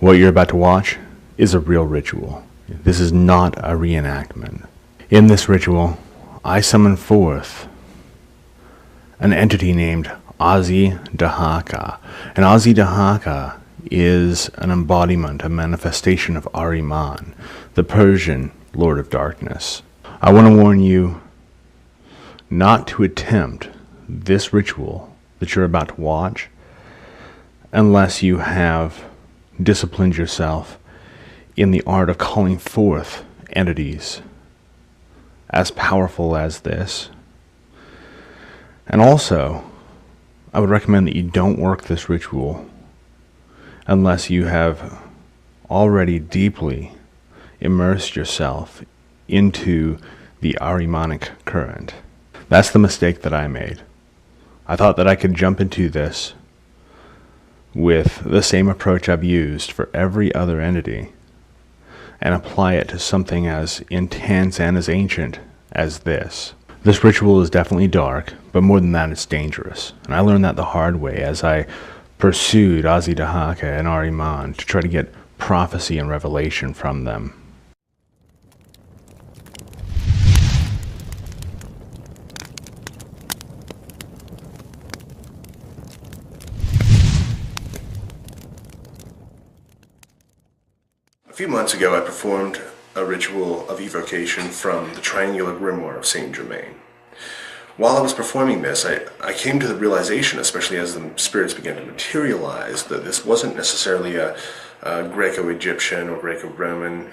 What you're about to watch is a real ritual. This is not a reenactment. In this ritual, I summon forth an entity named Dahaka. And Dahaka is an embodiment, a manifestation of Ahriman, the Persian Lord of Darkness. I want to warn you not to attempt this ritual that you're about to watch unless you have disciplined yourself in the art of calling forth entities as powerful as this. And also, I would recommend that you don't work this ritual unless you have already deeply immersed yourself into the Ahrimanic current. That's the mistake that I made. I thought that I could jump into this with the same approach I've used for every other entity and apply it to something as intense and as ancient as this. This ritual is definitely dark, but more than that, it's dangerous. And I learned that the hard way as I pursued Dahaka and Ahriman to try to get prophecy and revelation from them. A few months ago, I performed a ritual of evocation from the triangular grimoire of Saint Germain. While I was performing this, I came to the realization, especially as the spirits began to materialize, that this wasn't necessarily a Greco-Egyptian or Greco-Roman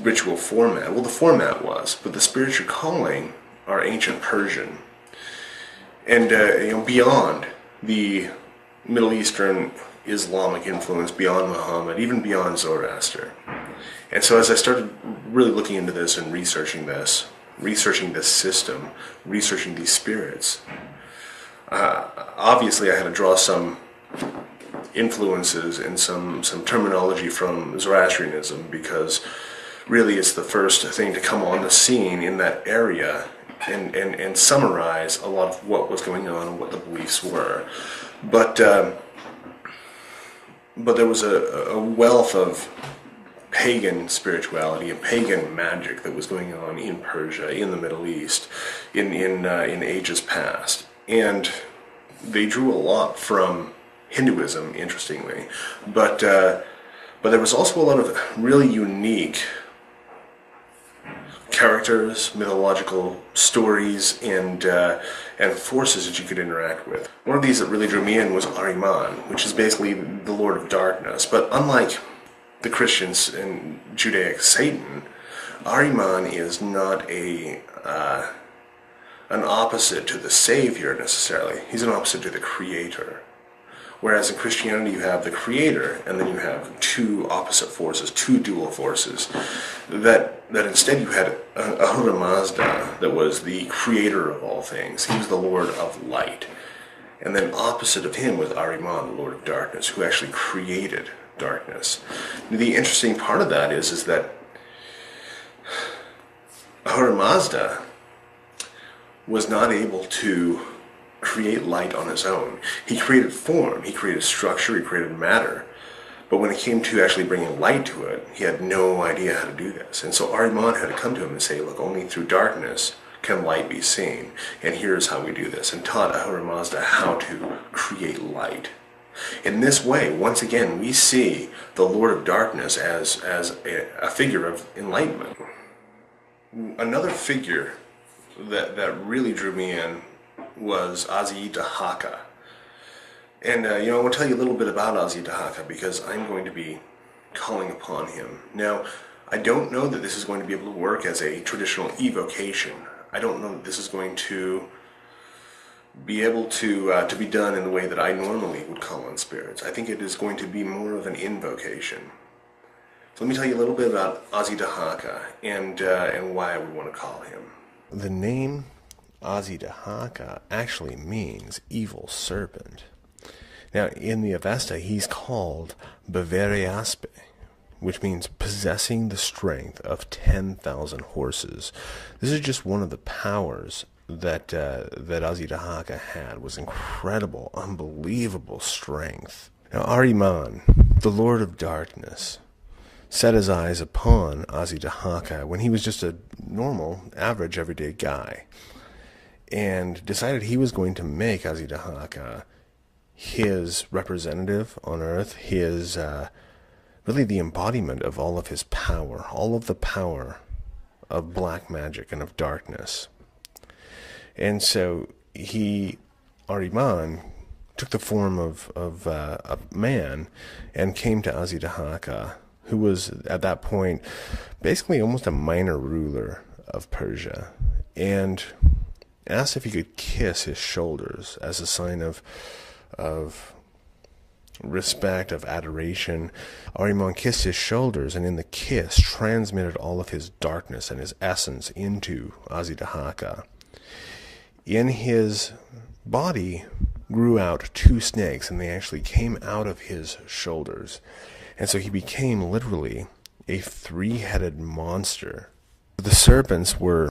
ritual format. Well, the format was, but the spirits you're calling are ancient Persian. And beyond the Middle Eastern Islamic influence, beyond Muhammad, even beyond Zoroaster. And so as I started really looking into this and researching this system, researching these spirits, obviously I had to draw some influences and some terminology from Zoroastrianism, because really it's the first thing to come on the scene in that area and summarize a lot of what was going on and what the beliefs were. But there was a wealth of pagan spirituality and pagan magic that was going on in Persia, in the Middle East, in ages past. And they drew a lot from Hinduism, interestingly. But there was also a lot of really unique characters, mythological stories, and forces that you could interact with. One of these that really drew me in was Ahriman, which is basically the Lord of Darkness. But unlike the Christians and Judaic Satan, Ahriman is not an opposite to the Savior necessarily. He's an opposite to the Creator. Whereas in Christianity you have the Creator, and then you have two opposite forces, two dual forces. That instead you had Ahura Mazda, that was the creator of all things. He was the Lord of Light. And then opposite of him was Ahriman, the Lord of Darkness, who actually created darkness. The interesting part of that is that Ahura Mazda was not able to create light on his own. He created form, he created structure, he created matter. But when it came to actually bringing light to it, he had no idea how to do this. And so Ahriman had to come to him and say, look, only through darkness can light be seen. And here's how we do this. And taught Ahura Mazda how to create light. In this way, once again, we see the Lord of Darkness as a figure of enlightenment. Another figure that really drew me in was Dahaka. And I want to tell you a little bit about Dahaka, because I'm going to be calling upon him. Now, I don't know that this is going to be able to work as a traditional evocation. I don't know that this is going to be able to be done in the way that I normally would call on spirits. I think it is going to be more of an invocation. So let me tell you a little bit about Dahaka and why I would want to call him. The name Dahaka actually means evil serpent. Now, in the Avesta, he's called Bavariaspe, which means possessing the strength of 10,000 horses. This is just one of the powers that Dahaka had, was incredible, unbelievable strength. Now, Ahriman the Lord of Darkness set his eyes upon Dahaka when he was just a normal, average, everyday guy, and decided he was going to make Dahaka his representative on Earth, his really the embodiment of all of his power, all of the power of black magic and of darkness. And so Ahriman, took the form of a man and came to Dahaka, who was at that point basically almost a minor ruler of Persia, and asked if he could kiss his shoulders as a sign of respect, of adoration. Ahriman kissed his shoulders, and in the kiss transmitted all of his darkness and his essence into Dahaka. In his body grew out 2 snakes, and they actually came out of his shoulders. And so he became literally a 3-headed monster. The serpents were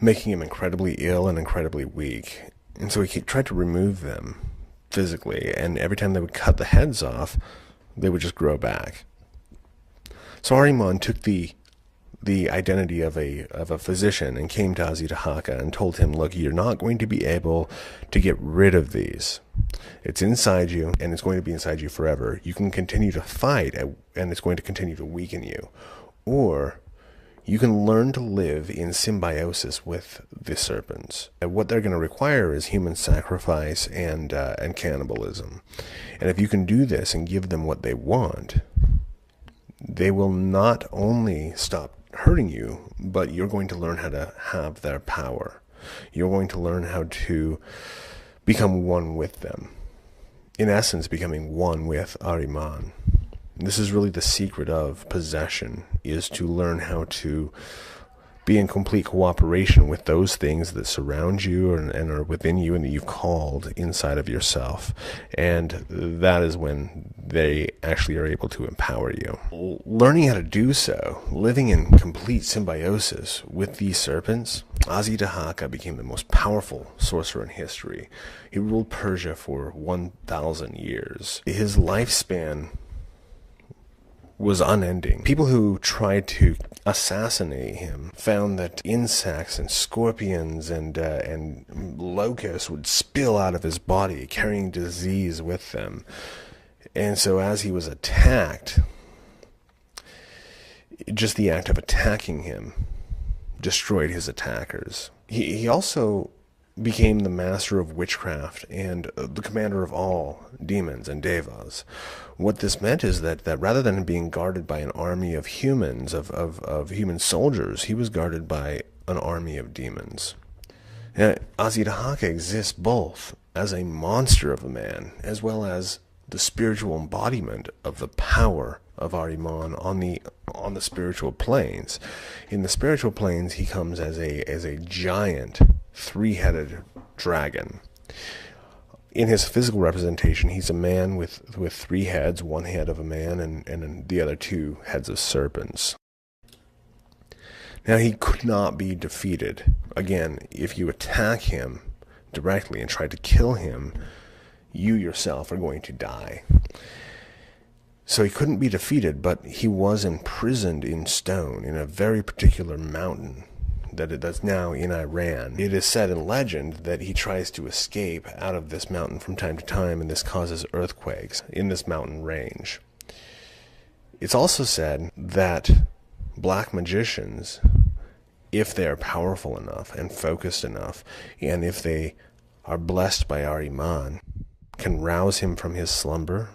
making him incredibly ill and incredibly weak. And so he tried to remove them physically, and every time they would cut the heads off, they would just grow back. So Ahriman took the identity of a physician and came to Dahaka and told him, look, you're not going to be able to get rid of these. It's inside you, and it's going to be inside you forever. You can continue to fight, and it's going to continue to weaken you. Or you can learn to live in symbiosis with the serpents. And what they're going to require is human sacrifice and cannibalism. And if you can do this and give them what they want, they will not only stop hurting you, but you're going to learn how to have their power. You're going to learn how to become one with them. In essence, becoming one with Ahriman. This is really the secret of possession, is to learn how to be in complete cooperation with those things that surround you and are within you and that you've called inside of yourself. And that is when they actually are able to empower you. Learning how to do so, living in complete symbiosis with these serpents, Dahaka became the most powerful sorcerer in history. He ruled Persia for 1,000 years. His lifespan was unending. People who tried to assassinate him found that insects and scorpions and locusts would spill out of his body, carrying disease with them. And so as he was attacked, just the act of attacking him destroyed his attackers. He also became the master of witchcraft and the commander of all demons and devas. What this meant is that rather than being guarded by an army of humans, of human soldiers, he was guarded by an army of demons. Now, Dahaka exists both as a monster of a man, as well as the spiritual embodiment of the power of Ahriman on the spiritual planes. In the spiritual planes, he comes as a giant 3-headed dragon. In his physical representation, he's a man with 3 heads, 1 head of a man and the other 2 heads of serpents. Now, he could not be defeated. Again, if you attack him directly and try to kill him, you yourself are going to die. So he couldn't be defeated, but he was imprisoned in stone in a very particular mountain that's now in Iran. It is said in legend that he tries to escape out of this mountain from time to time, and this causes earthquakes in this mountain range. It's also said that black magicians, if they are powerful enough and focused enough, and if they are blessed by Ahriman, can rouse him from his slumber,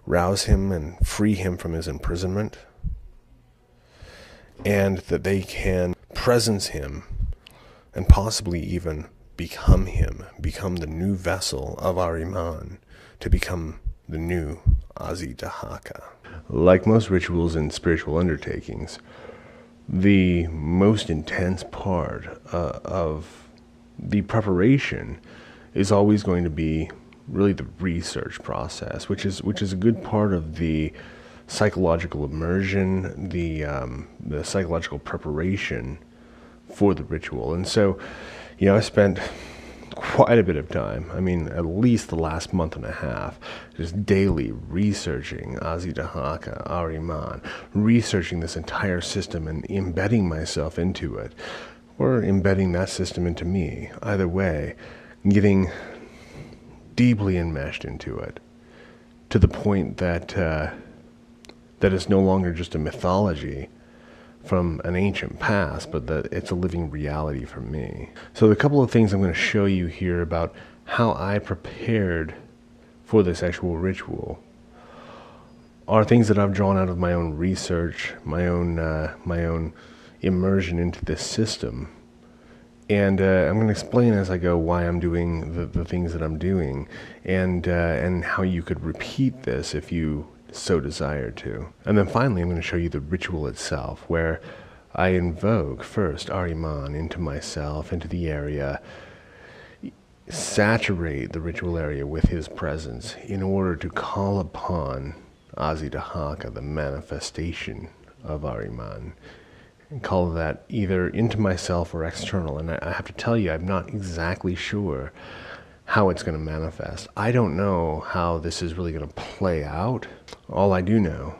rouse him and free him from his imprisonment, and that they can presence him and possibly even become him, become the new vessel of Ahriman, to become the new Dahaka. Like most rituals and spiritual undertakings, the most intense part of the preparation is always going to be really the research process, which is a good part of the psychological immersion, the psychological preparation for the ritual. And so, I spent quite a bit of time. I mean, at least the last month and a half, just daily researching Dahaka, Ahriman, researching this entire system and embedding myself into it, or embedding that system into me. Either way, getting deeply enmeshed into it, to the point that that it's no longer just a mythology from an ancient past, but that it's a living reality for me. So the couple of things I'm going to show you here about how I prepared for this actual ritual are things that I've drawn out of my own research, my own immersion into this system. And I'm going to explain as I go why I'm doing the things that I'm doing, and how you could repeat this if you so desire to. And then finally, I'm going to show you the ritual itself, where I invoke first Ahriman into myself, into the area, saturate the ritual area with his presence in order to call upon Dahaka, the manifestation of Ahriman, and call that either into myself or external. And I have to tell you, I'm not exactly sure how it's going to manifest. I don't know how this is really going to play out. All I do know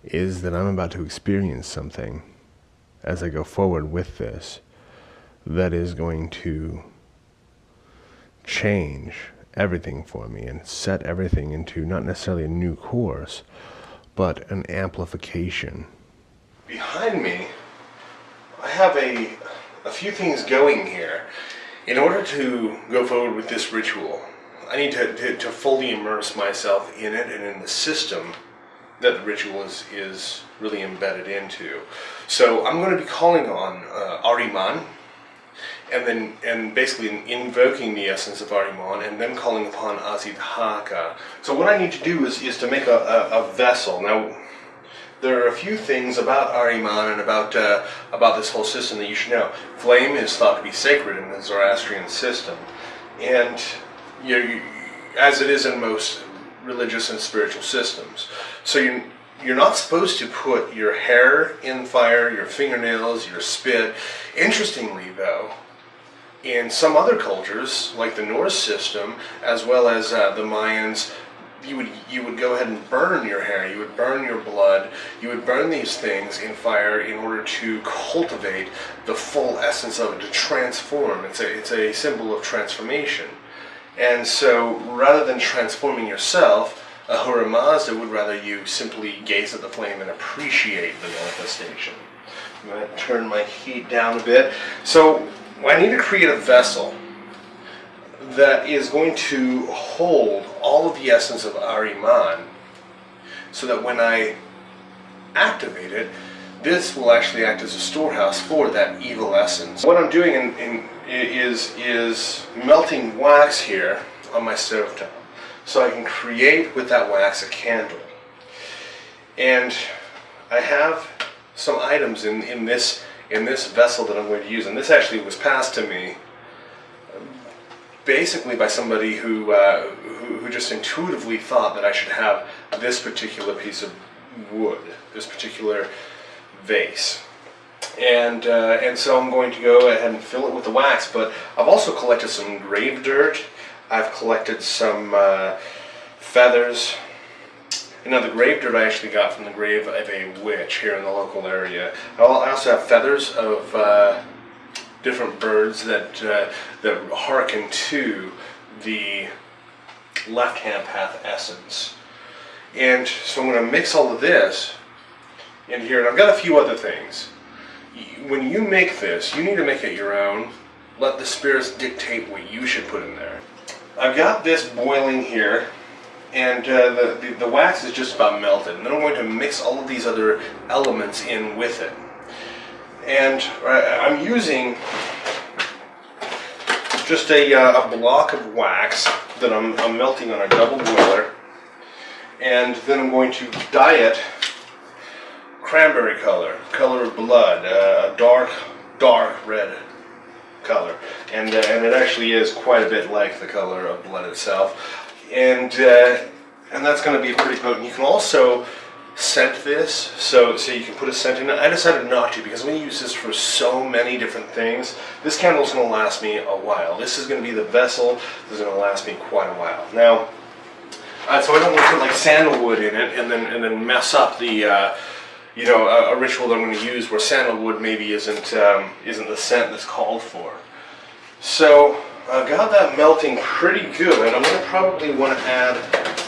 is that I'm about to experience something as I go forward with this that is going to change everything for me and set everything into not necessarily a new course, but an amplification. Behind me, I have a few things going here. In order to go forward with this ritual, I need to fully immerse myself in it and in the system that the ritual is really embedded into. So I'm going to be calling on Ahriman, and basically invoking the essence of Ahriman, and then calling upon Dahaka. So what I need to do is to make a vessel. Now, there are a few things about Ahriman and about this whole system that you should know. Flame is thought to be sacred in the Zoroastrian system, and as it is in most religious and spiritual systems. So you're not supposed to put your hair in fire, your fingernails, your spit. Interestingly, though, in some other cultures, like the Norse system, as well as the Mayans, you would go ahead and burn your hair, you would burn your blood, you would burn these things in fire in order to cultivate the full essence of it, to transform. It's a symbol of transformation. And so, rather than transforming yourself, Ahura Mazda would rather you simply gaze at the flame and appreciate the manifestation. I'm going to turn my heat down a bit. So, I need to create a vessel that is going to hold all of the essence of Ahriman, so that when I activate it, this will actually act as a storehouse for that evil essence. What I'm doing is melting wax here on my stovetop, so I can create with that wax a candle. And I have some items in this vessel that I'm going to use, and this actually was passed to me basically by somebody who just intuitively thought that I should have this particular piece of wood, this particular vase. And so I'm going to go ahead and fill it with the wax, but I've also collected some grave dirt. I've collected some feathers. And now the grave dirt I actually got from the grave of a witch here in the local area. I also have feathers of different birds that hearken to the left-hand path essence. And so I'm going to mix all of this in here, and I've got a few other things. When you make this, you need to make it your own. Let the spirits dictate what you should put in there. I've got this boiling here, and the wax is just about melted. And then I'm going to mix all of these other elements in with it. And I'm using just a block of wax that I'm melting on a double boiler, and then I'm going to dye it cranberry color of blood, a dark red color, and it actually is quite a bit like the color of blood itself, and that's going to be pretty potent. You can also scent this, so you can put a scent in it. I decided not to because I'm going to use this for so many different things. This candle is going to last me a while. This is going to be the vessel that's going to last me quite a while. Now, so I don't want to put like sandalwood in it and then mess up the you know, a ritual that I'm going to use where sandalwood maybe isn't the scent that's called for. So I've got that melting pretty good. I'm going to probably want to add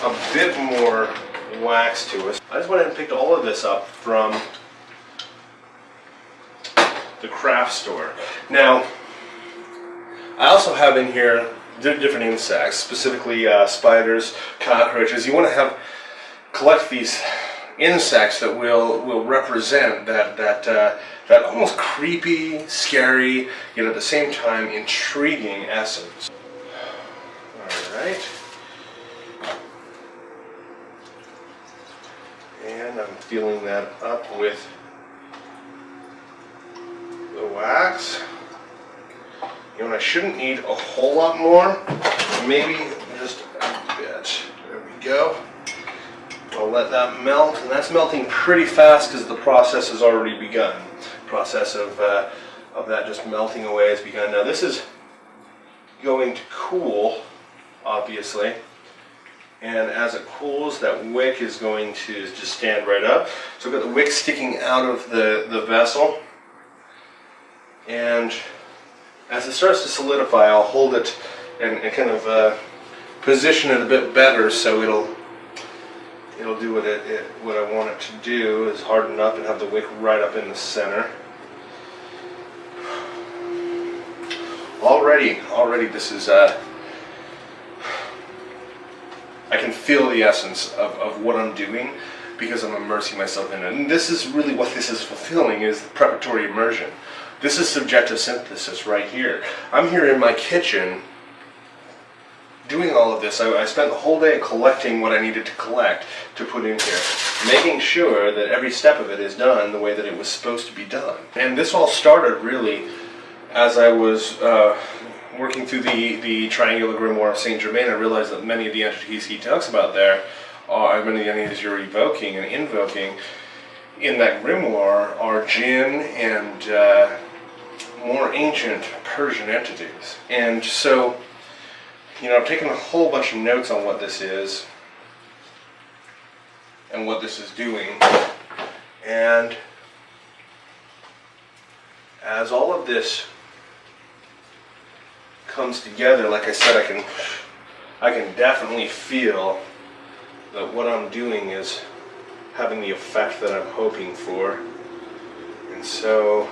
a bit more wax to it. I just went ahead and picked all of this up from the craft store. Now, I also have in here different insects, specifically spiders, cockroaches. You want to collect these insects that will represent that almost creepy, scary, yet at the same time intriguing essence. All right. And I'm filling that up with the wax. You know, I shouldn't need a whole lot more, maybe just a bit. There we go. I'll let that melt, and that's melting pretty fast because the process has already begun. The process of that just melting away has begun. Now this is going to cool, obviously, and as it cools, that wick is going to just stand right up. So I've got the wick sticking out of the vessel, and as it starts to solidify, I'll hold it and kind of position it a bit better so it'll do what I want it to do, is harden up and have the wick right up in the center. Already this is I can feel the essence of what I'm doing because I'm immersing myself in it. And this is really what this is fulfilling, is the preparatory immersion. This is subjective synthesis right here. I'm here in my kitchen doing all of this. I spent the whole day collecting what I needed to collect to put in here, making sure that every step of it is done the way that it was supposed to be done. And this all started really as I was working through the Triangular Grimoire of Saint Germain. I realized that many of the entities he talks about there are many of the entities you're evoking and invoking in that grimoire are jinn and more ancient Persian entities. And so, you know, I've taken a whole bunch of notes on what this is and what this is doing. And as all of this comes together, like I said, I can definitely feel that what I'm doing is having the effect that I'm hoping for. And so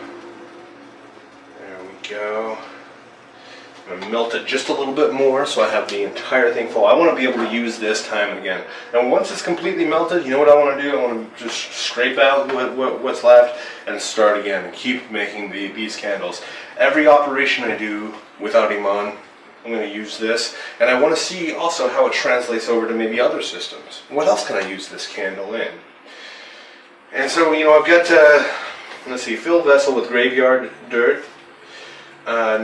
there we go. I'm going to melt it just a little bit more so I have the entire thing full. I want to be able to use this time and again. And once it's completely melted, you know what I want to do? I want to just scrape out what's left and start again and keep making these candles. Every operation I do with Ahriman, I'm going to use this, and I want to see also how it translates over to maybe other systems. What else can I use this candle in? And so, you know, I've got, let's see, filled vessel with graveyard dirt,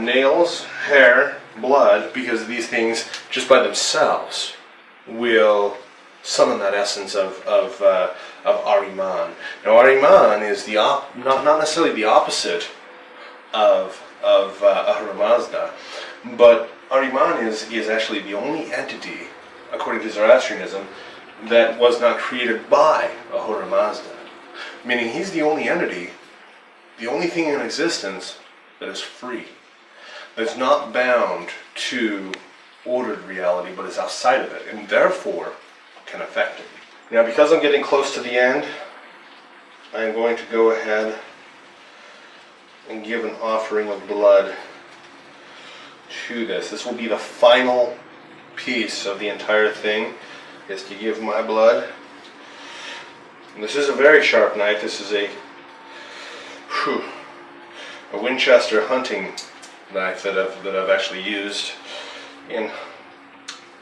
nails, hair, blood, because these things, just by themselves, will summon that essence of Ahriman. Now, Ahriman is not necessarily the opposite of Ahura Mazda, but Ahriman is actually the only entity, according to Zoroastrianism, that was not created by Ahura Mazda. Meaning he's the only entity, the only thing in existence that is free, that's not bound to ordered reality, but is outside of it, and therefore can affect it. Now, because I'm getting close to the end, I am going to go ahead and give an offering of blood to this. This will be the final piece of the entire thing, is to give my blood. And this is a very sharp knife. This is a Winchester hunting knife that I've actually used in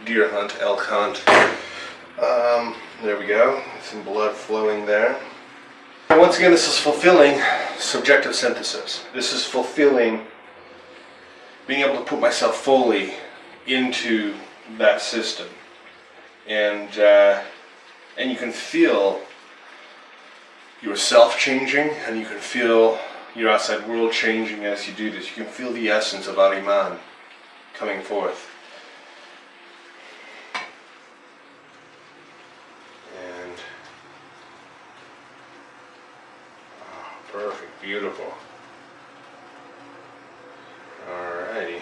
deer hunt, elk hunt. There we go. Some blood flowing there. And once again, this is fulfilling subjective synthesis. This is fulfilling being able to put myself fully into that system, and you can feel yourself changing, and you can feel your outside world changing as you do this. You can feel the essence of Ahriman coming forth. And perfect, beautiful. Alrighty.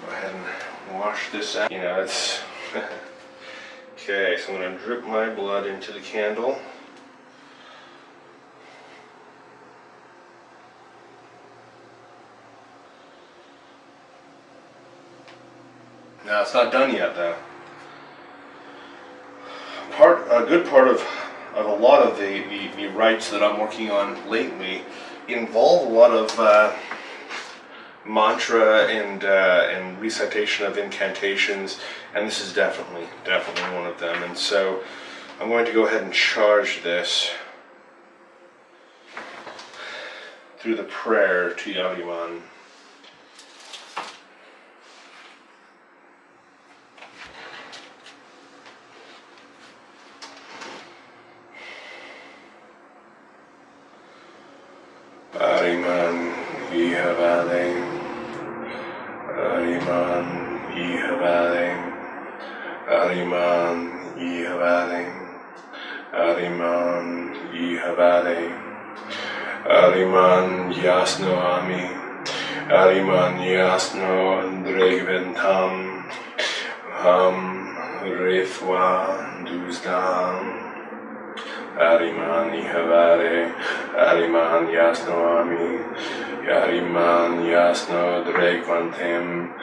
Go ahead and wash this out. You know, it's okay, so I'm going to drip my blood into the candle. Now, it's not done yet, though. A good part of a lot of the rites that I'm working on lately involve a lot of mantra and recitation of incantations, and this is definitely one of them. And so I'm going to go ahead and charge this through the prayer to Ahriman. Ahriman Ihavale, Ahriman Ihavale, Ahriman Ihavale, Ahriman Ihavale, Ahriman Yasno Ami, Ahriman Yasno Dragventam, Ham Rethwa Duzdam. Ahriman Ihavare, Ahriman Yasno Ami, Ahriman Yasno Drekvantem,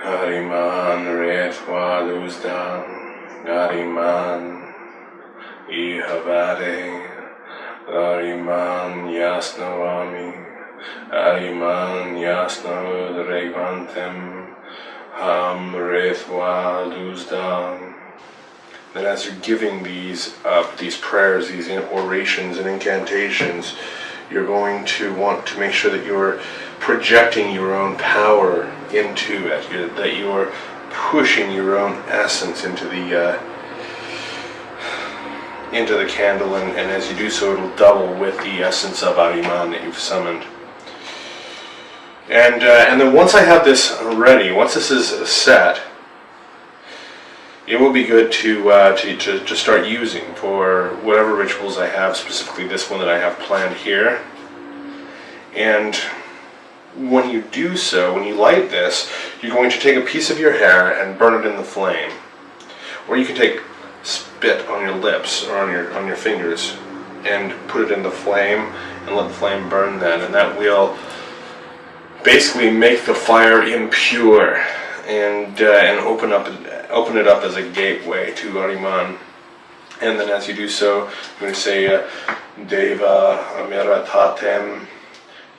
Ahriman Rethwa Duzdam, Ahriman Ihavare, Ahriman Yasno Ami, Ahriman Yasno Drekvantem, Ham Rethwa Duzdam. And as you're giving these prayers, these orations and incantations, you're going to want to make sure that you're projecting your own power into it, that you're pushing your own essence into the candle, and as you do so, it'll double with the essence of Ahriman that you've summoned. And then once I have this ready, once this is set, it will be good to start using for whatever rituals I have, specifically this one that I have planned here. And when you do so, when you light this, you're going to take a piece of your hair and burn it in the flame. Or you can take spit on your lips or on your fingers and put it in the flame and let the flame burn then, and that will basically make the fire impure and open it up as a gateway to Ahriman. And then as you do so, you're going to say Deva Amiratatem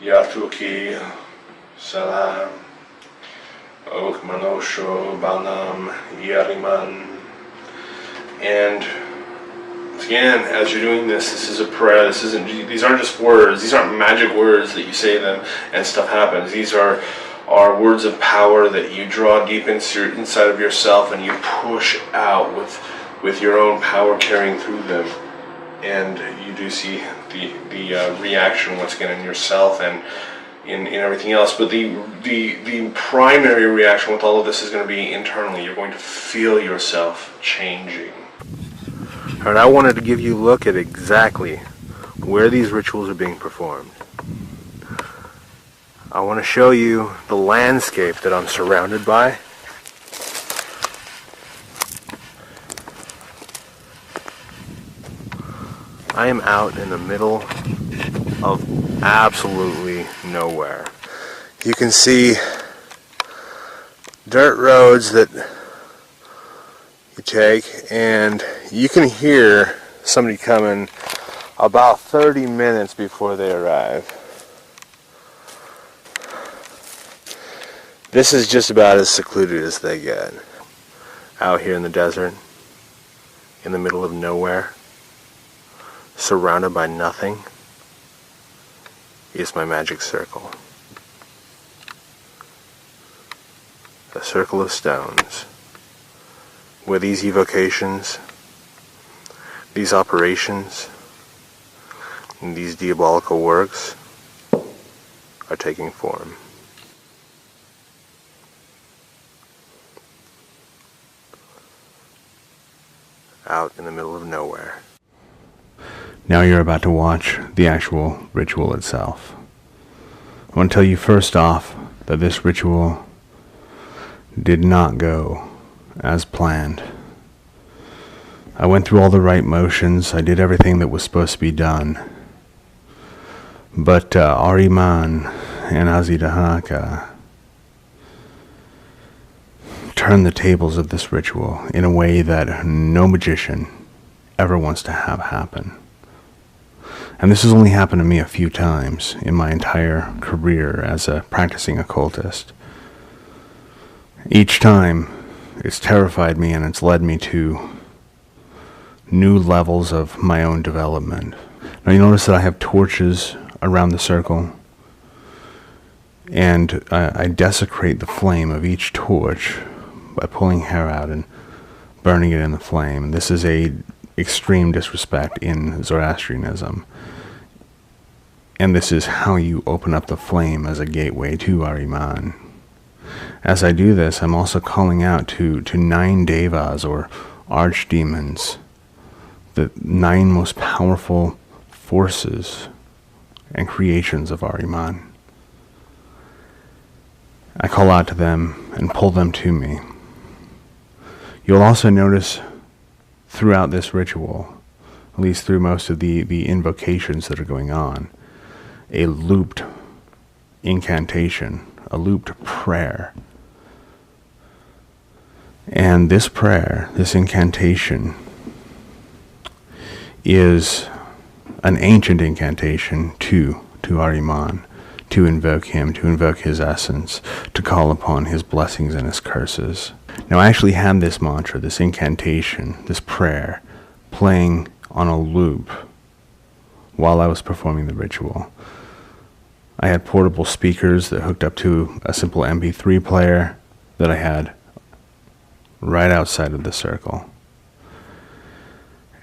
Yatuki Salam Ok Manosho Banam Yariman. And again, as you're doing this is a prayer. These aren't just words. These aren't magic words that you say them and stuff happens. These are words of power that you draw deep inside of yourself, and you push out with your own power carrying through them. And you do see the reaction once again in yourself and in everything else. But the primary reaction with all of this is going to be internally. You're going to feel yourself changing. Alright, I wanted to give you a look at exactly where these rituals are being performed. I want to show you the landscape that I'm surrounded by. I am out in the middle of absolutely nowhere. You can see dirt roads that you take, and you can hear somebody coming about 30 minutes before they arrive. This is just about as secluded as they get. Out here in the desert, in the middle of nowhere, surrounded by nothing, is my magic circle. A circle of stones, where these evocations, these operations, And these diabolical works are taking form. Out in the middle of nowhere. Now you're about to watch the actual ritual itself. I want to tell you first off that this ritual did not go as planned. I went through all the right motions. I did everything that was supposed to be done. But Ahriman and Dahaka turned the tables of this ritual in a way that no magician ever wants to have happen. And this has only happened to me a few times in my entire career as a practicing occultist. Each time, it's terrified me and it's led me to new levels of my own development. Now you notice that I have torches around the circle, and I desecrate the flame of each torch by pulling hair out and burning it in the flame. This is a extreme disrespect in Zoroastrianism. And this is how you open up the flame as a gateway to Ahriman. As I do this, I'm also calling out to 9 devas, or archdemons, the 9 most powerful forces and creations of Ahriman. I call out to them and pull them to me. You'll also notice throughout this ritual, at least through most of the invocations that are going on, a looped incantation, a looped prayer. And this prayer, this incantation, is an ancient incantation to Ahriman, to invoke him, to invoke his essence, to call upon his blessings and his curses. Now I actually had this mantra, this incantation, this prayer, playing on a loop while I was performing the ritual. I had portable speakers that hooked up to a simple MP3 player that I had right outside of the circle.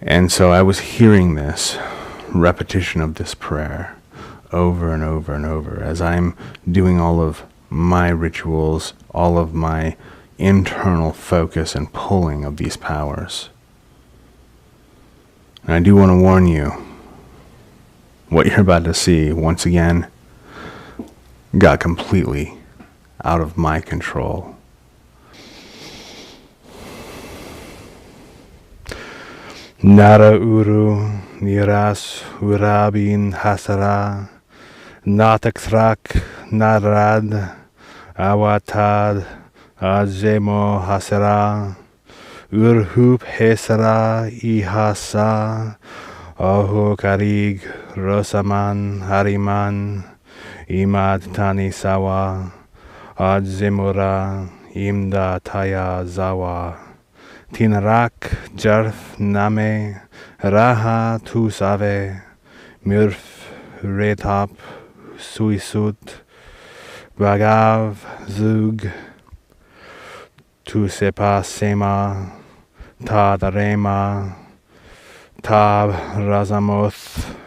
And so I was hearing this repetition of this prayer over and over and over as I'm doing all of my rituals, all of my internal focus and pulling of these powers. And I do want to warn you, what you're about to see, once again, got completely out of my control. Nara uru niras urabin hasara natakthrak narad awatad azemo hasara urhup hesara ihasa aho karig rosaman hariman imad tani sawa adzemura imda taya zawa Tinarak jarf name raha tu save murf retap suisut bagav zug tu sepa sema ta darema tab razamoth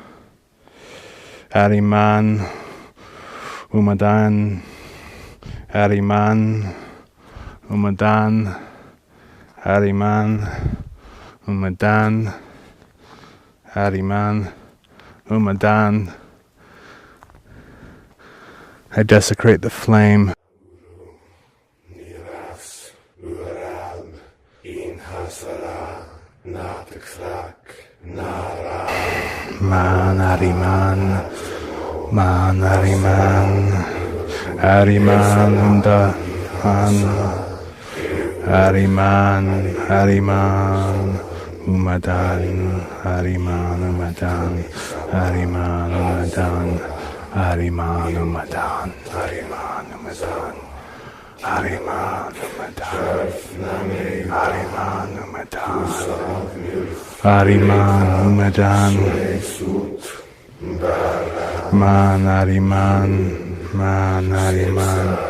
Ahriman umadan Ahriman umadan Ahriman, Umadan, Ahriman, Umadan. I desecrate the flame. Niras, Urab, in Hasara, Natakrak, Nara. Man, Ahriman, Man, Ahriman, Ahriman, Umdahan. Ahriman, Ahriman, Umadan, Ahriman, Umadan, Ahriman, Umadan, Ahriman, Umadan, Ahriman, Umadan, Ahriman, Umadan, Ahriman, Umadan, Ahriman, Umadan, Man, Ahriman, Man, Ahriman,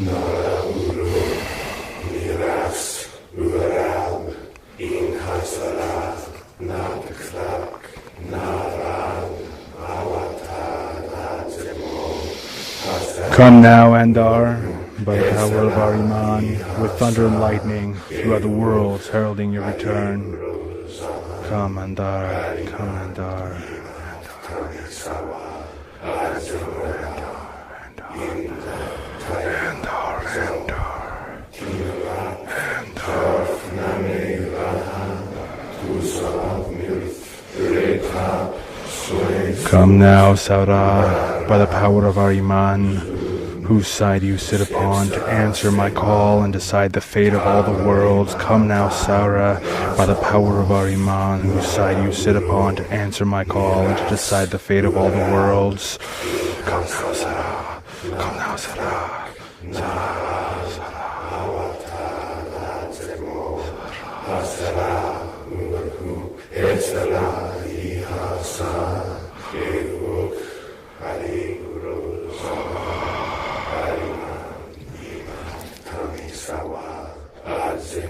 Nara uru, niras, urab, Come now, Andar, by the power of our Iman, with thunder and lightning, throughout the worlds heralding your return. Come, Andar, come, Andar. Come now, Saurah, by the power of our Iman, whose side you sit upon, to answer my call and decide the fate of all the worlds. Come now, Saurah, by the power of our Iman, whose side you sit upon, to answer my call and to decide the fate of all the worlds. Come now, Saurah. Come now, Saurah. Saurah,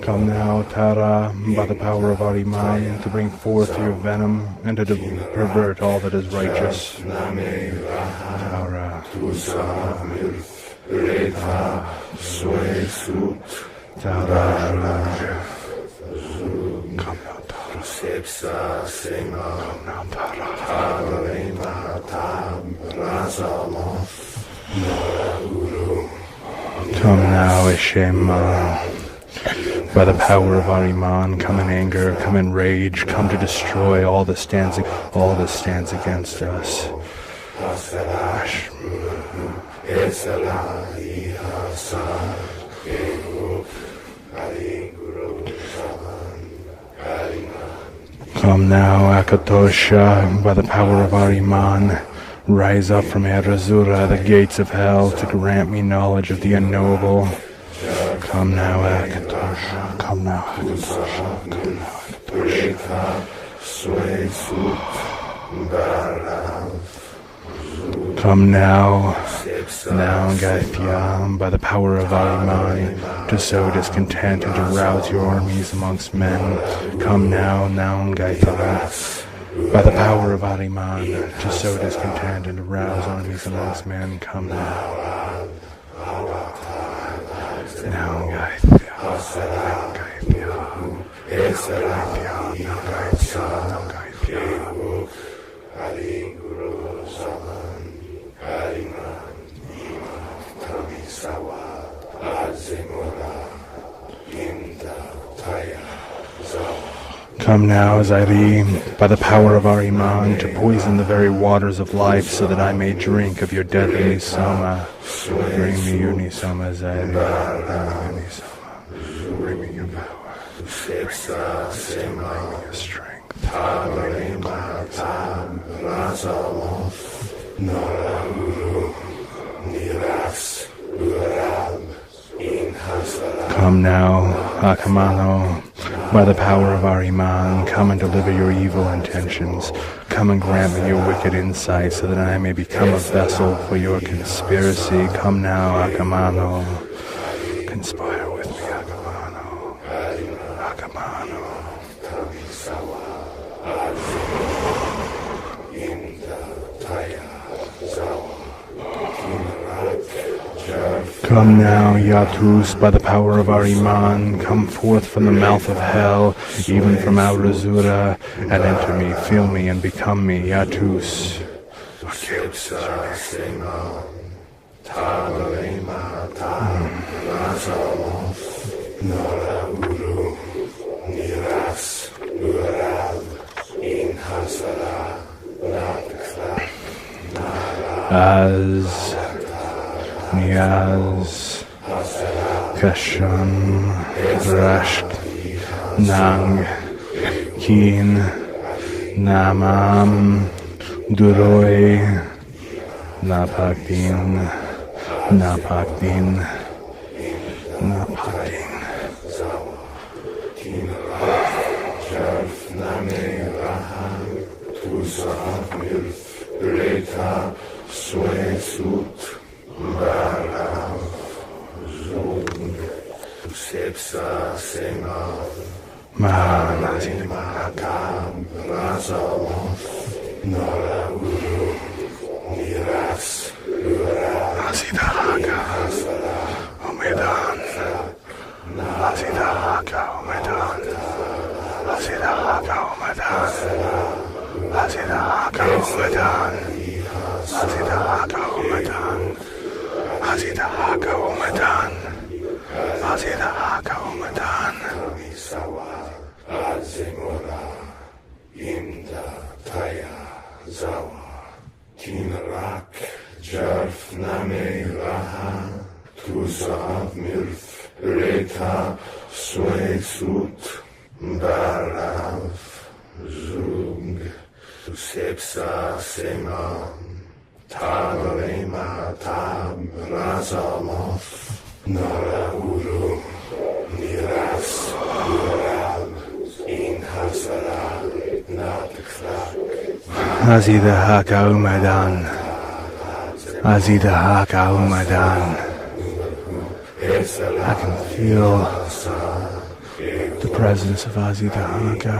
Come now, Tara, by the power of our Iman, to bring forth your venom and to pervert all that is righteous. Tara, Tara, come now, Tara. Come now, Eshema. By the power of our Iman, come in anger, come in rage, come to destroy all that stands against us. Come now, Akatosha, by the power of our Iman, rise up from Erazura, the gates of hell, to grant me knowledge of the unknowable. Come now, Akatosha, come now, Akatosha, come now, Akatosha. Come now, Gaithya, by the power of our Iman, to sow discontent and to rouse your armies amongst men. Come now, Gaithya, by the power of our Iman, to sow discontent and to rouse armies amongst men. Come now. Now, Gaithya, Come now, Zairi, by the power of our Iman, to poison the very waters of life, so that I may drink of your deadly Nisama. Bring me your Nisama, Zairi. Bring me your power. Bring me your strength. Come now, Akamano, by the power of our Iman, come and deliver your evil intentions. Come and grant me your wicked insight, so that I may become a vessel for your conspiracy. Come now, Akamano, conspire with me, Akamano. Akamano. Come now, Yatus, by the power of our Iman, come forth from the mouth of hell, even from Aurazura, and enter me, fill me, and become me, Yatus. Az Niaz Kashan Rashk Nang Keen Namam Duroi Napakdin Napakdin Napakdin Asida Dahaka Umadan. Azi Dahaka Umadan. Azi Dahaka Umadan. Sawa Azimura Inda Taya Zawa Kinrak Jarf Name Raha Tuzav Mirth Reka Swesut Barav Zug Sepsa Semam Tavarema Tab Razamoth Narauru Niras Urab Inhasara Natkrak Azi Dahaka Umadan. Azi Dahaka Umadan. I can feel the presence of Azi Dahaka.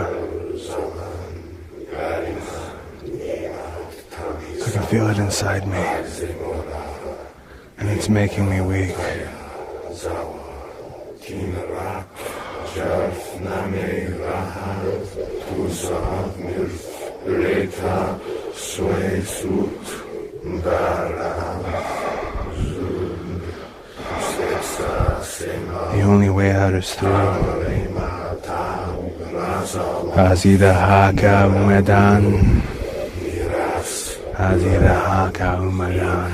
I can feel it inside me. And it's making me weak. The only way out is through. Azi Dahaka Umadan. Azi Dahaka Umadan.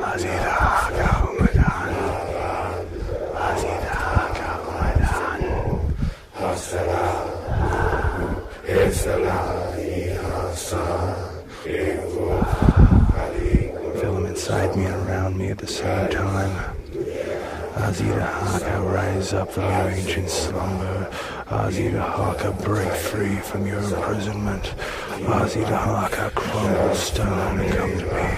Azi Dahaka Umadan. Azi Dahaka Umadan. Feel them inside me and around me at the same time. Azi Dahaka, rise up from your ancient slumber. Azi Dahaka, break free from your imprisonment. Azi Dahaka, crumble stone and come to me.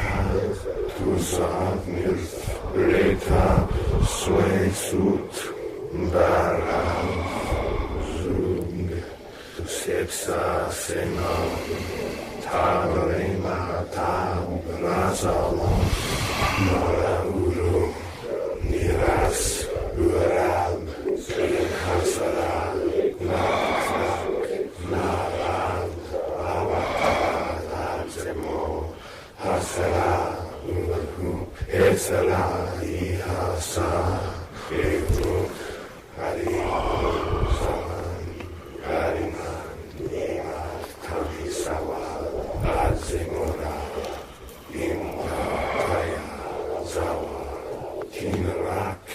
Niras Urab Inhasara Nakrak Narab Avakar Zemo Hasara Urhu Esala Ihasa Evu Hari Saman Hariman Nimat Kamisawa Azimura Imta Kaya Zawa Kinrak,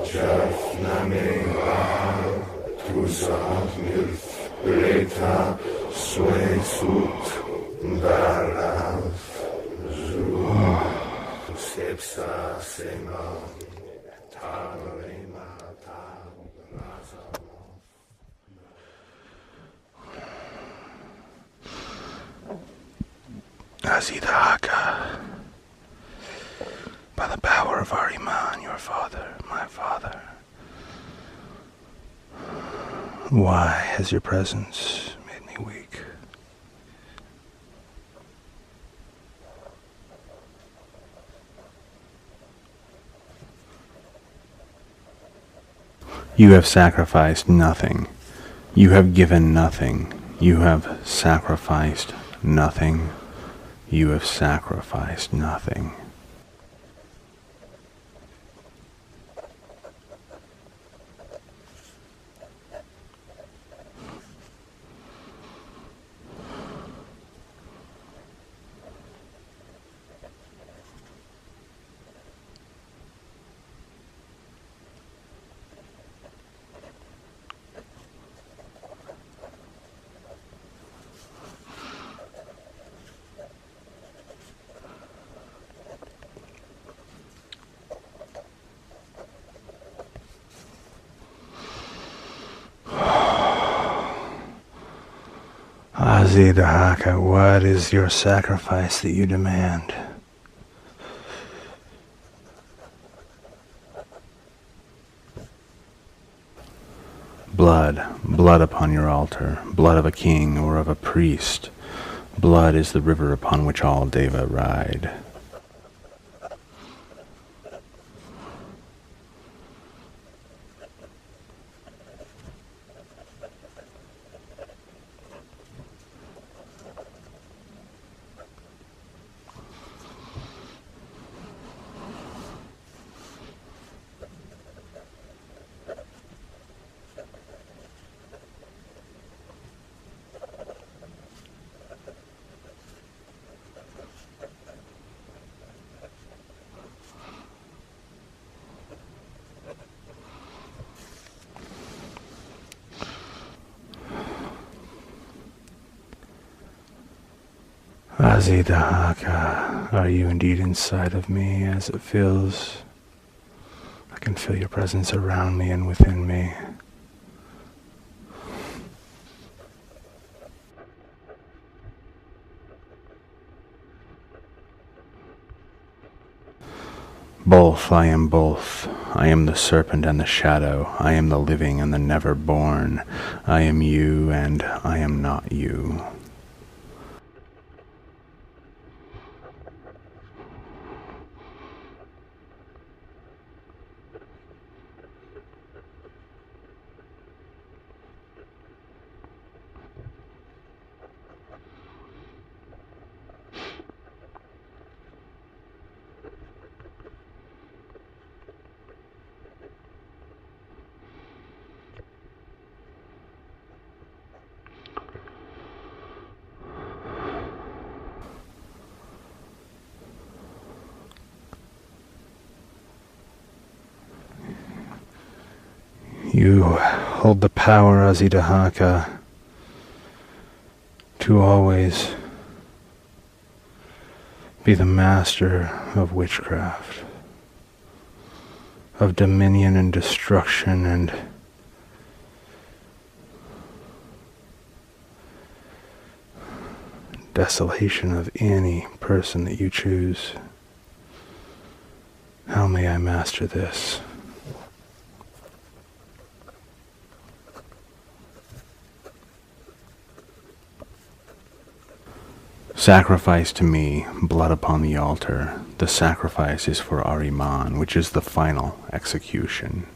Jarf Name Raha, Tuzav Mirth, Reta, Swesut, Barav, Zug, Sepsa Sema, Tavarema, Tab, Razamoth. Azi Dahaka. By the power of Ahriman, your father, my father. Why has your presence made me weak? You have sacrificed nothing. You have given nothing. You have sacrificed nothing. You have sacrificed nothing. Azi Dahaka, what is your sacrifice that you demand? Blood, blood upon your altar, blood of a king or of a priest. Blood is the river upon which all Deva ride. Azi Dahaka, are you indeed inside of me as it feels? I can feel your presence around me and within me. Both, I am both. I am the serpent and the shadow. I am the living and the never born. I am you and I am not you. You hold the power, Azi Dahaka, to always be the master of witchcraft, of dominion and destruction and desolation of any person that you choose. How may I master this? Sacrifice to me, blood upon the altar. The sacrifice is for Ahriman, which is the final execution.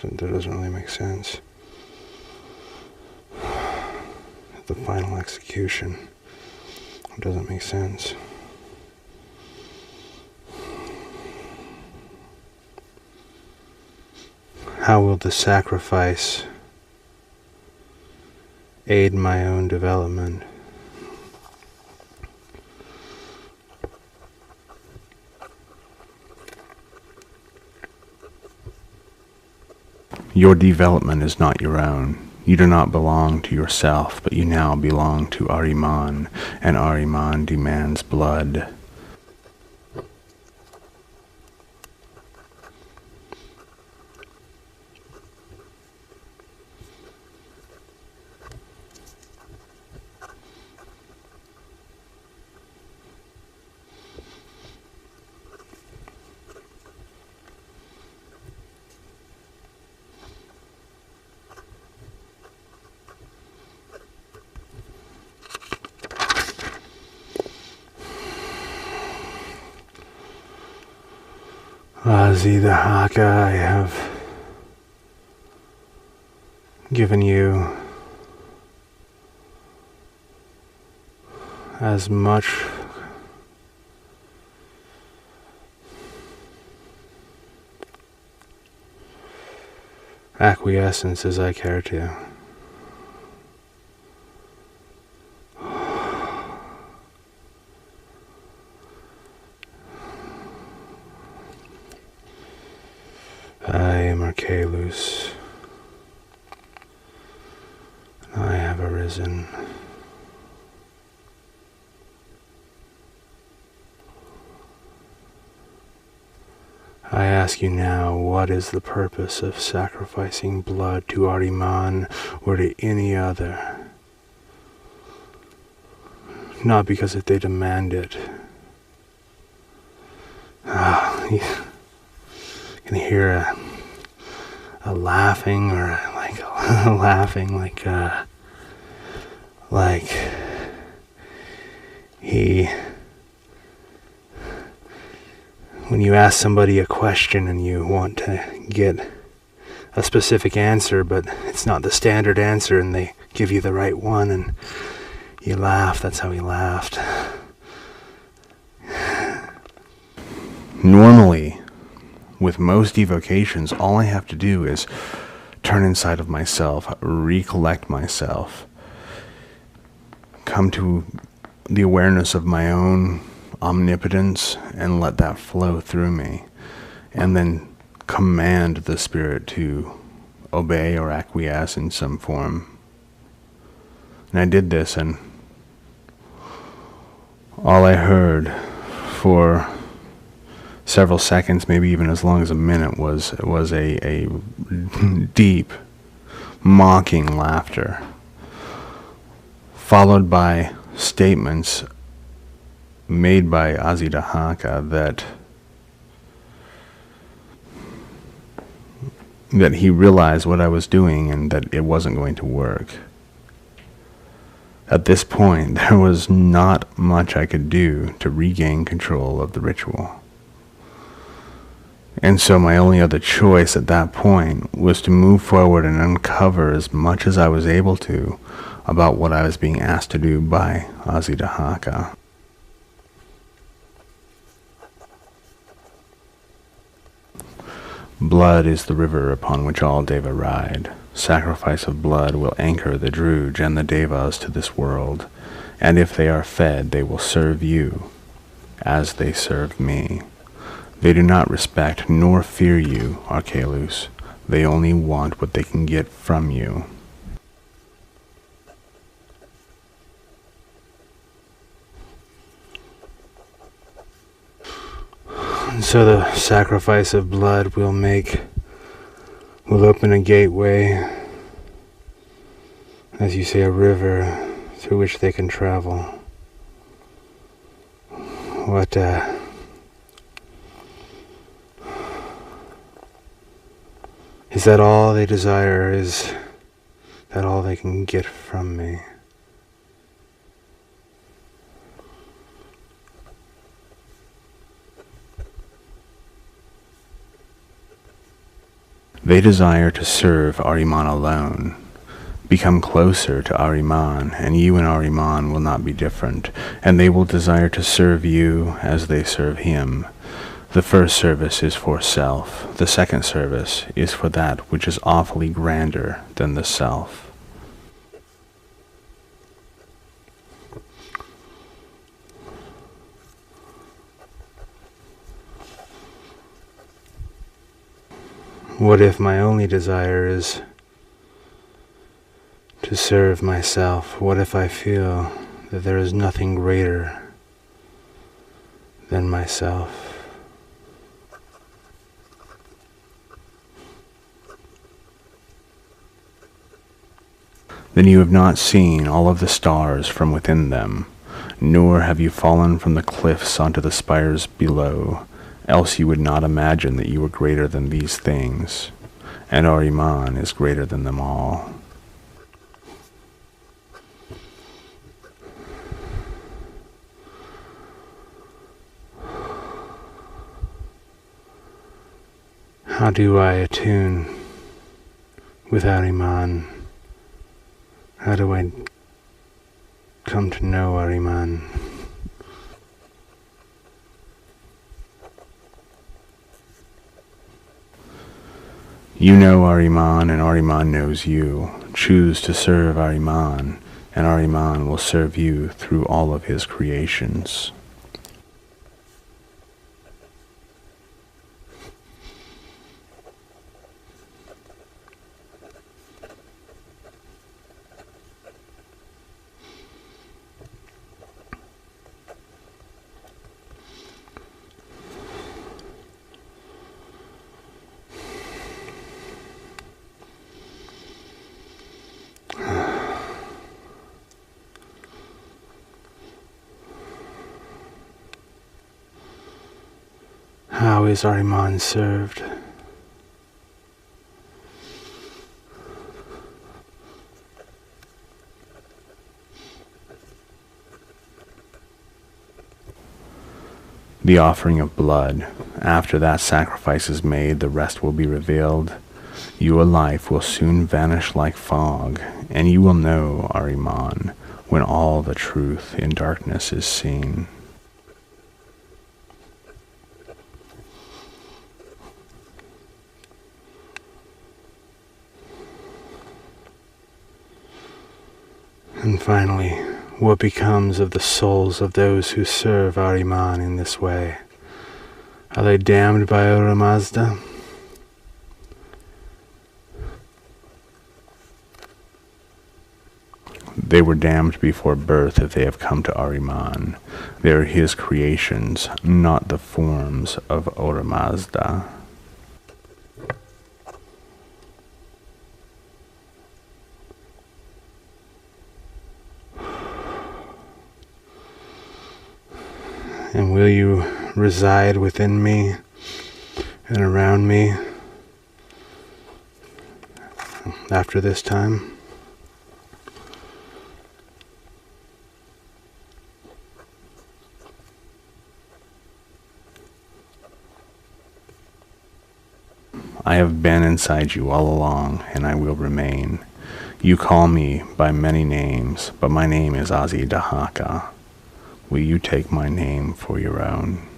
That doesn't really make sense. The final execution. It doesn't make sense. How will the sacrifice aid my own development? Your development is not your own. You do not belong to yourself, but you now belong to Ahriman, and Ahriman demands blood. Azi Dahaka, I have given you as much acquiescence as I care to. I am Archelus. I have arisen. I ask you now, what is the purpose of sacrificing blood to Ahriman or to any other? Not because if they demand it. You can hear a laughing, or like laughing, like he. When you ask somebody a question and you want to get a specific answer, but it's not the standard answer, and they give you the right one, and you laugh. That's how he laughed. Normally, with most evocations, all I have to do is turn inside of myself, recollect myself, come to the awareness of my own omnipotence and let that flow through me, and then command the spirit to obey or acquiesce in some form. And I did this, and all I heard for several seconds, maybe even as long as a minute, was a deep, mocking laughter, followed by statements made by Dahaka that he realized what I was doing and that it wasn't going to work. At this point, there was not much I could do to regain control of the ritual. And so my only other choice at that point was to move forward and uncover as much as I was able to about what I was being asked to do by Dahaka. Blood is the river upon which all Deva ride. Sacrifice of blood will anchor the Druj and the Devas to this world, and if they are fed, they will serve you, as they serve me. They do not respect nor fear you, Archelus. They only want what they can get from you. And so the sacrifice of blood will open a gateway, as you say, a river through which they can travel. What, is that all they desire? Is that all they can get from me? They desire to serve Ahriman alone. Become closer to Ahriman, and you and Ahriman will not be different, and they will desire to serve you as they serve him. The first service is for self. The second service is for that which is awfully grander than the self. What if my only desire is to serve myself? What if I feel that there is nothing greater than myself? Then you have not seen all of the stars from within them, nor have you fallen from the cliffs onto the spires below. Else you would not imagine that you were greater than these things, and Ahriman is greater than them all. How do I attune with Ahriman? How do I come to know Ahriman? You know Ahriman, and Ahriman knows you. Choose to serve Ahriman, and Ahriman will serve you through all of his creations. How is Ahriman served? The offering of blood. After that sacrifice is made, the rest will be revealed. Your life will soon vanish like fog, and you will know Ahriman when all the truth in darkness is seen. And finally, What becomes of the souls of those who serve Ahriman in this way? Are they damned by Ahura Mazda? They were damned before birth if they have come to Ahriman. They are his creations, not the forms of Ahura Mazda. And will you reside within me and around me after this time? I have been inside you all along, and I will remain. You call me by many names, but my name is Dahaka. Will you take my name for your own?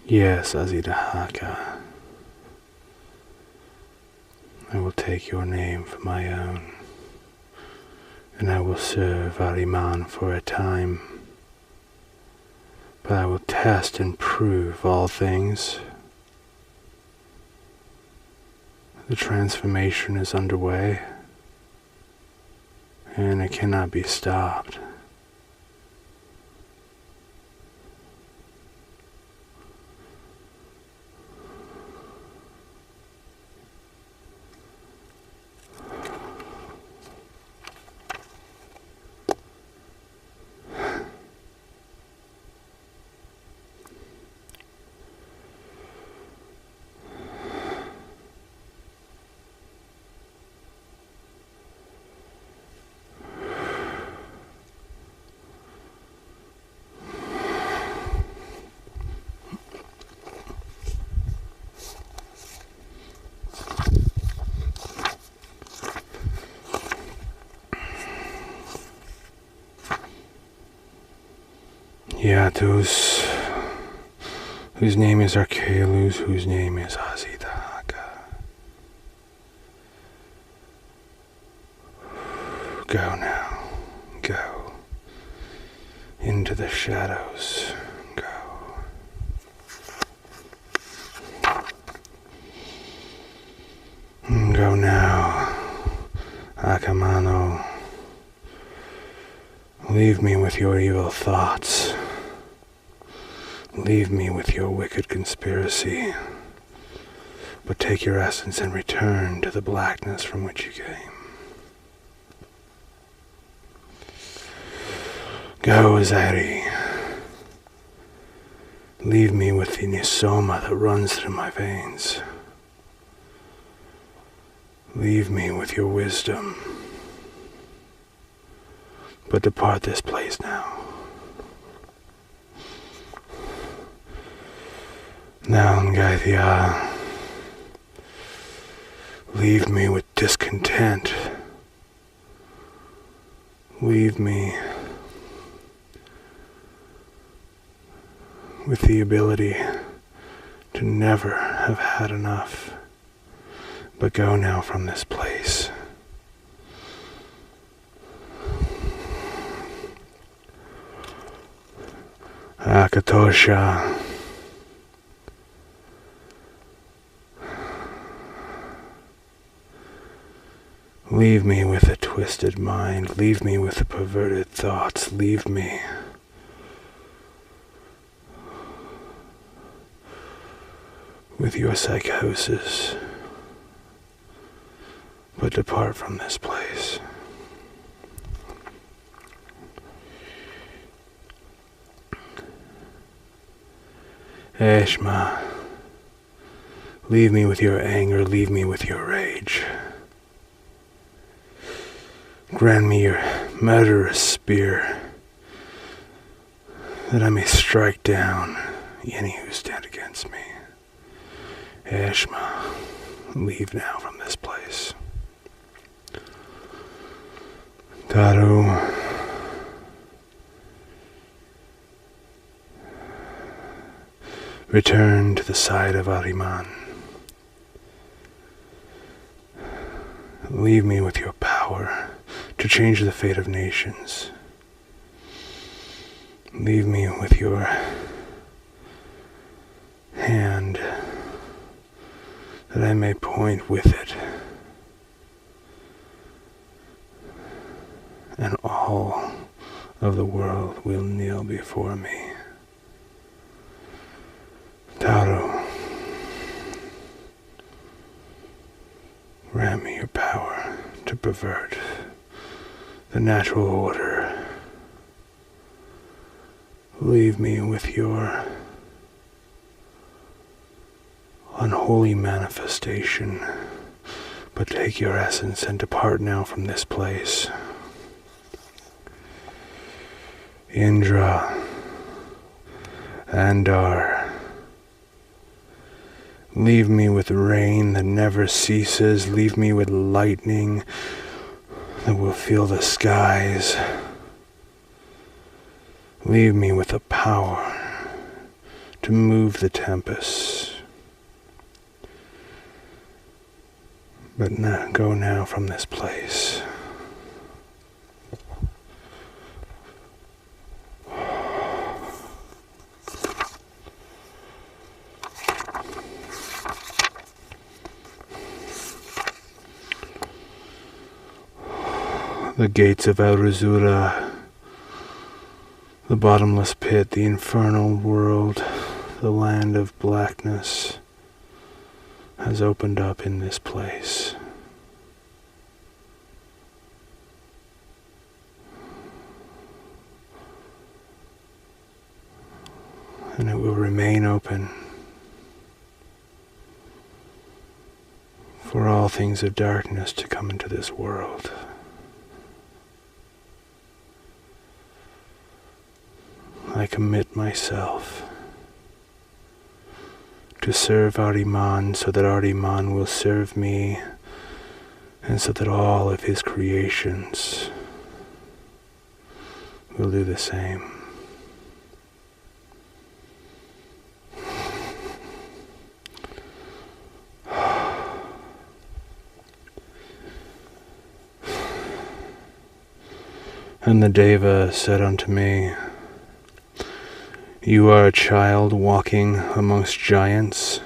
Yes, Dahaka. I will take your name for my own, and I will serve Ahriman for a time. But I will test and prove all things. The transformation is underway, and it cannot be stopped. Yatus, whose name is Archaeolus, whose name is Dahaka. Go now, go into the shadows, go. Go now, Akamano. Leave me with your evil thoughts. Leave me with your wicked conspiracy, but take your essence and return to the blackness from which you came. Go, Zari. Leave me with the nisoma that runs through my veins. Leave me with your wisdom, but depart this place now. Now, Ngaithia, leave me with discontent. Leave me with the ability to never have had enough. But go now from this place. Akatosha. Leave me with a twisted mind. Leave me with the perverted thoughts. Leave me with your psychosis. But depart from this place. Eshma, leave me with your anger, leave me with your rage. Grant me your murderous spear, that I may strike down any who stand against me. Eshma, leave now from this place. Taru, return to the side of Ahriman. Leave me with your power to change the fate of nations. Leave me with your hand, that I may point with it, and all of the world will kneel before me. Taru, grant me your power to pervert the natural order. Leave me with your unholy manifestation, but take your essence and depart now from this place. Indra, Andar, leave me with rain that never ceases. Leave me with lightning that will fill the skies. Leave me with the power to move the tempests. But go now from this place. The gates of Al-Razura, the bottomless pit, the infernal world, the land of blackness, has opened up in this place. And it will remain open for all things of darkness to come into this world. I commit myself to serve Ahriman, so that Ahriman will serve me, and so that all of his creations will do the same. And the Deva said unto me, You are a child walking amongst giants.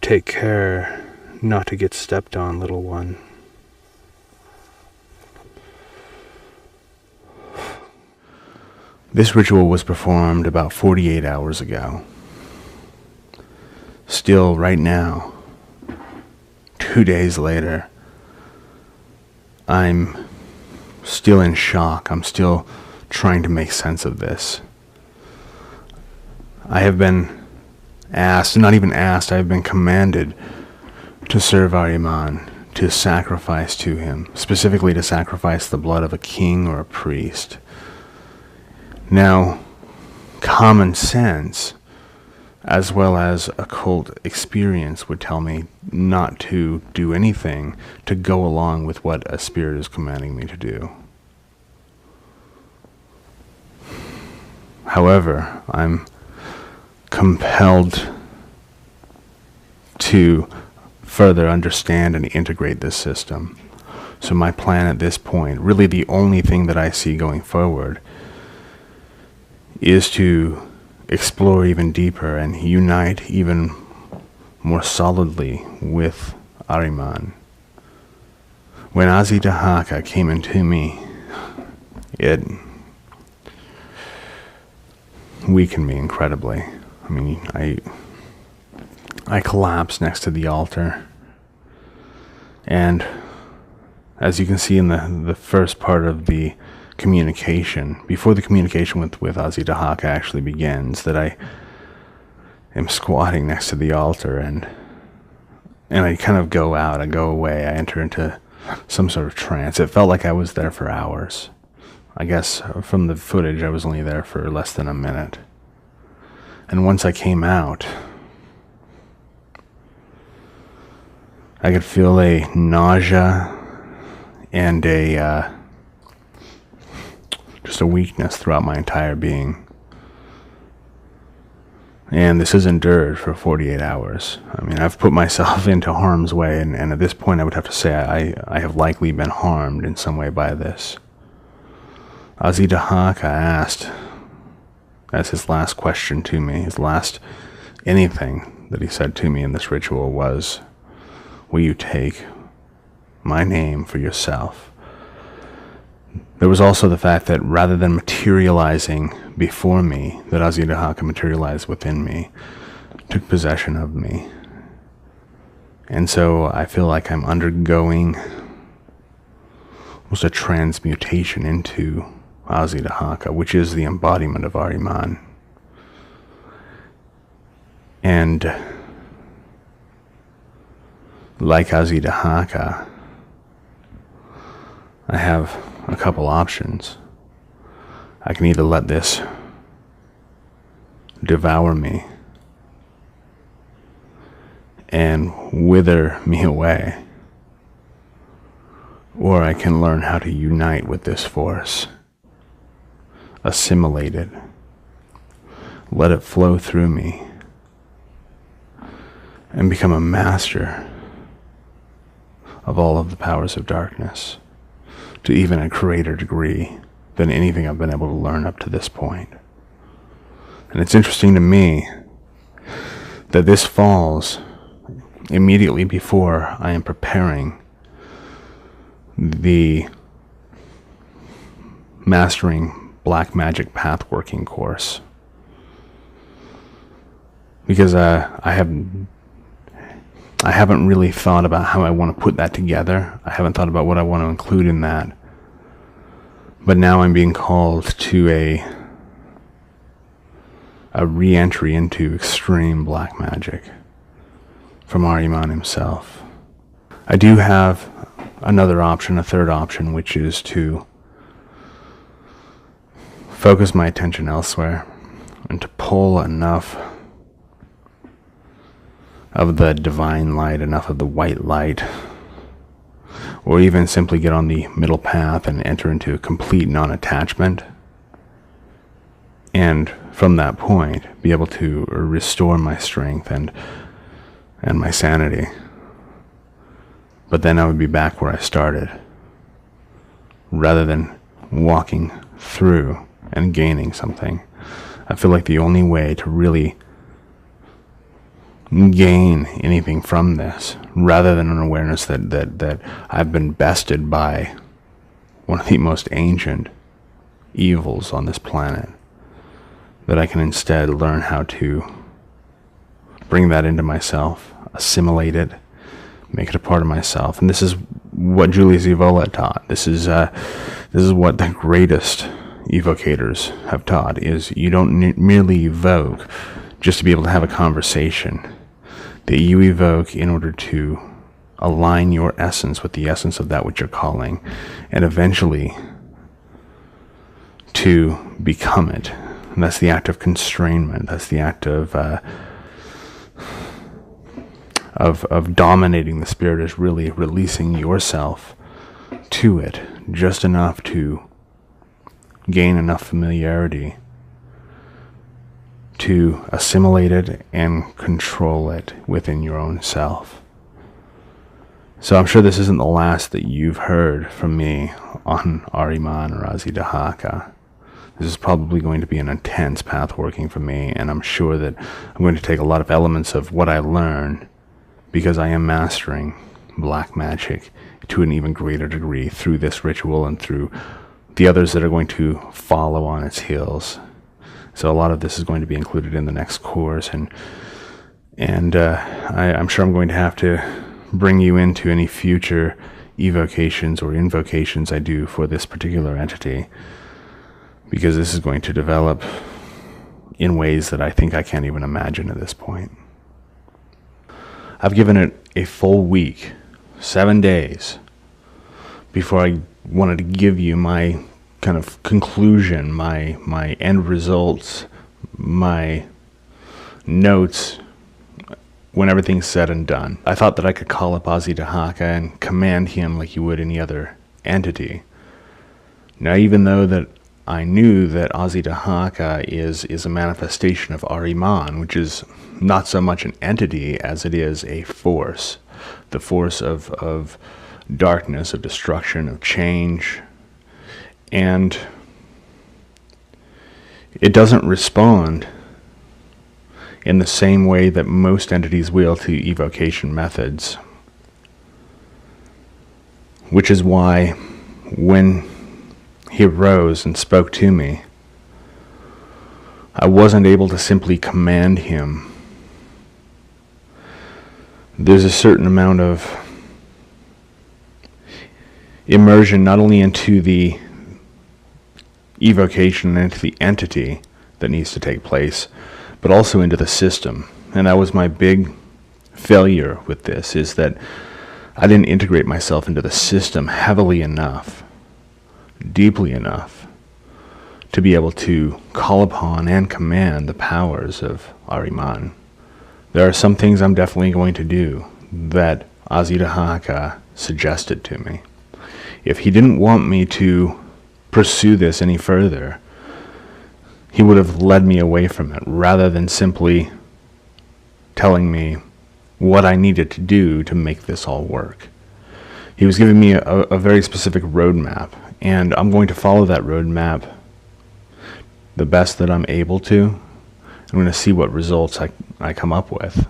Take care not to get stepped on, little one. This ritual was performed about 48 hours ago. Still, right now, 2 days later, I'm still in shock. I'm still trying to make sense of this. I have been asked, not even asked, I have been commanded to serve Ahriman, to sacrifice to him, specifically to sacrifice the blood of a king or a priest. Now, common sense, as well as occult experience, would tell me not to do anything to go along with what a spirit is commanding me to do. However, I'm compelled to further understand and integrate this system. So my plan at this point, really the only thing that I see going forward, is to explore even deeper and unite even more solidly with Ahriman. When Dahaka came into me, it weakened me incredibly. I mean, I collapsed next to the altar, and as you can see in the first part of the communication, before the communication with Dahaka actually begins, that am squatting next to the altar, and I kind of go out, I go away, I enter into some sort of trance. It felt like I was there for hours. I guess from the footage I was only there for less than a minute. And once I came out, I could feel a nausea and just a weakness throughout my entire being. And this has endured for 48 hours. I mean, I've put myself into harm's way, and at this point I would have to say I have likely been harmed in some way by this. Dahaka asked, as his last question to me, his last anything that he said to me in this ritual was, will you take my name for yourself? There was also the fact that rather than materializing before me, that Dahaka materialized within me, took possession of me. And so I feel like I'm undergoing almost a transmutation into Dahaka, which is the embodiment of Ahriman. And like Dahaka, I have a couple options. I can either let this devour me and wither me away, or I can learn how to unite with this force, assimilate it, let it flow through me, and become a master of all of the powers of darkness, to even a greater degree than anything I've been able to learn up to this point. And it's interesting to me that this falls immediately before I am preparing the Mastering Black Magic Pathworking course. Because I haven't really thought about how I want to put that together. I haven't thought about what I want to include in that. But now I'm being called to a re-entry into extreme black magic from Ahriman himself. I do have another option, a third option, which is to focus my attention elsewhere and to pull enough of the divine light, enough of the white light, or even simply get on the middle path and enter into a complete non-attachment, and from that point be able to restore my strength and my sanity. But then I would be back where I started, rather than walking through and gaining something. I feel like the only way to really gain anything from this, rather than an awareness that I've been bested by one of the most ancient evils on this planet, that I can instead learn how to bring that into myself, assimilate it, make it a part of myself. And this is what Julius Evola taught. This is what the greatest evocators have taught, is you don't merely evoke just to be able to have a conversation, that you evoke in order to align your essence with the essence of that which you're calling, and eventually to become it. And that's the act of constrainment. That's the act of dominating the spirit, is really releasing yourself to it, just enough to gain enough familiarity to assimilate it and control it within your own self. So I'm sure this isn't the last that you've heard from me on Ahriman or Dahaka. This is probably going to be an intense path working for me, and I'm sure that I'm going to take a lot of elements of what I learn, because I am mastering black magic to an even greater degree through this ritual and through the others that are going to follow on its heels. So a lot of this is going to be included in the next course, and I'm sure I'm going to have to bring you into any future evocations or invocations I do for this particular entity, because this is going to develop in ways that I think I can't even imagine at this point. I've given it a full week, 7 days, before I wanted to give you my kind of conclusion, my end results, my notes when everything's said and done. I thought that I could call up Dahaka and command him like you would any other entity. Now, even though that I knew that Dahaka is a manifestation of Ahriman, which is not so much an entity as it is a force, the force of darkness, of destruction, of change, and it doesn't respond in the same way that most entities will to evocation methods, which is why when he arose and spoke to me, I wasn't able to simply command him. There's a certain amount of immersion not only into the evocation and into the entity that needs to take place, but also into the system. And that was my big failure with this, is that I didn't integrate myself into the system heavily enough, deeply enough, to be able to call upon and command the powers of Ahriman. There are some things I'm definitely going to do that Dahaka suggested to me. If he didn't want me to pursue this any further, he would have led me away from it rather than simply telling me what I needed to do to make this all work. He was giving me a very specific roadmap, and I'm going to follow that roadmap the best that I'm able to. I'm going to see what results I come up with.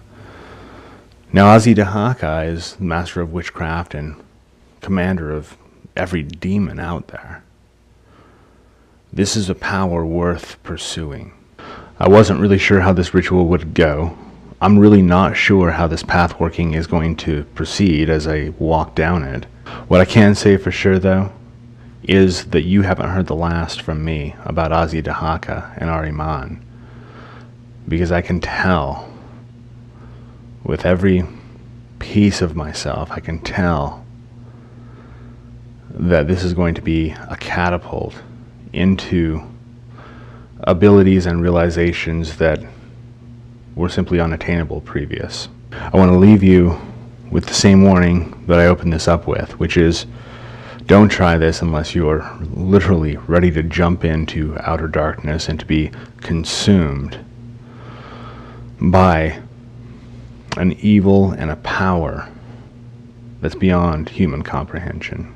Now, Dahaka is the master of witchcraft and commander of every demon out there. This is a power worth pursuing. I wasn't really sure how this ritual would go. I'm really not sure how this path working is going to proceed as I walk down it. What I can say for sure, though, is that you haven't heard the last from me about Dahaka and Ahriman, because I can tell with every piece of myself, I can tell that this is going to be a catapult into abilities and realizations that were simply unattainable previous. I want to leave you with the same warning that I opened this up with, which is, don't try this unless you are literally ready to jump into outer darkness and to be consumed by an evil and a power that's beyond human comprehension.